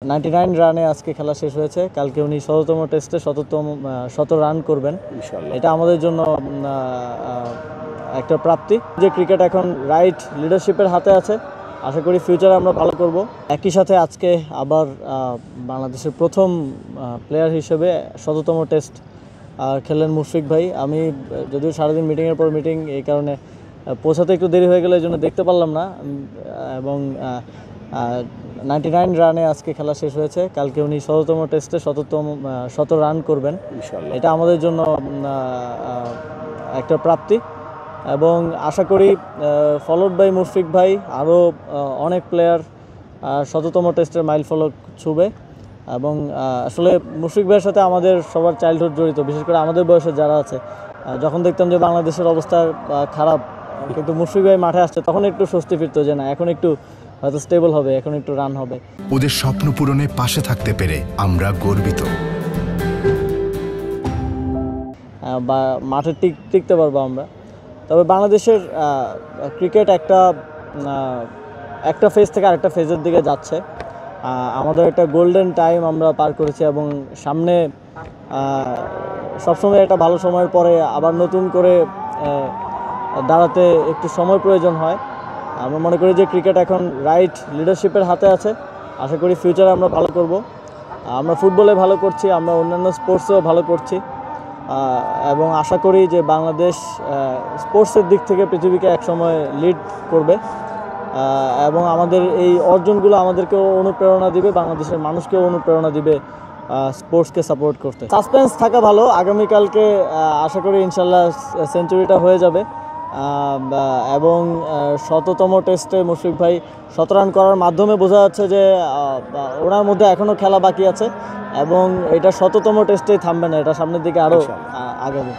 99 রানে আজকে খেলা শেষ হয়েছে। কালকে উনি ১৭তম টেস্টে ১০০ রান করবেন, এটা আমাদের জন্য একটা প্রাপ্তি যে ক্রিকেট এখন রাইট লিডারশিপের হাতে আছে। আশা করি ফিউচারে আমরা ভালো করব। একই সাথে আজকে আবার বাংলাদেশের প্রথম প্লেয়ার হিসেবে ১০০তম টেস্ট খেললেন মুশফিক ভাই। আমি যদিও সারাদিন মিটিংয়ের পর মিটিং, এই কারণে পৌঁছাতে একটু দেরি হয়ে গেলে এই জন্য দেখতে পারলাম না। এবং 99 রানে আজকে খেলা শেষ হয়েছে। কালকে উনি ১০০তম টেস্টে ১০০ রান করবেন, এটা আমাদের জন্য একটা প্রাপ্তি। এবং আশা করি ফলোড বাই মুশফিক ভাই আরও অনেক প্লেয়ার ১০০তম টেস্টের মাইল ফলক ছুবে। এবং আসলে মুশফিক ভাইয়ের সাথে আমাদের সবার চাইল্ডহুড জড়িত, বিশেষ করে আমাদের বয়সে যারা আছে। যখন দেখতাম যে বাংলাদেশের অবস্থা খারাপ, কিন্তু মুশফিক ভাই মাঠে আসছে, তখন একটু স্বস্তি ফিরতো যে না, এখন একটু হয়তো স্টেবল হবে, এখন একটু রান হবে। ওদের স্বপ্ন পূরণে পাশে থাকতে পেরে আমরা গর্বিত। বা মাঠে টিকতে পারবো আমরা। তবে বাংলাদেশের ক্রিকেট একটা ফেজ থেকে আরেকটা ফেজের দিকে যাচ্ছে। আমাদের একটা গোল্ডেন টাইম আমরা পার করেছি, এবং সামনে সবসময় একটা ভালো সময়ের পরে আবার নতুন করে দাঁড়াতে একটু সময় প্রয়োজন হয়। আমরা মনে করি যে ক্রিকেট এখন রাইট লিডারশিপের হাতে আছে। আশা করি ফিউচারে আমরা ভালো করব। আমরা ফুটবলে ভালো করছি, আমরা অন্যান্য স্পোর্টসেও ভালো করছি, এবং আশা করি যে বাংলাদেশ স্পোর্টসের দিক থেকে পৃথিবীকে একসময় লিড করবে। এবং আমাদের এই অর্জনগুলো আমাদেরকেও অনুপ্রেরণা দিবে, বাংলাদেশের মানুষকেও অনুপ্রেরণা দিবে স্পোর্টসকে সাপোর্ট করতে। সাসপেন্স থাকা ভালো। আগামীকালকে আশা করি ইনশাল্লাহ সেঞ্চুরিটা হয়ে যাবে। এবং ১০০তম টেস্টে মুশফিক ভাই ১৭ রান করার মাধ্যমে বোঝা যাচ্ছে যে ওনার মধ্যে এখনও খেলা বাকি আছে, এবং এটা ১০০তম টেস্টেই থামবে না, এটা সামনের দিকে আরও আগাবে।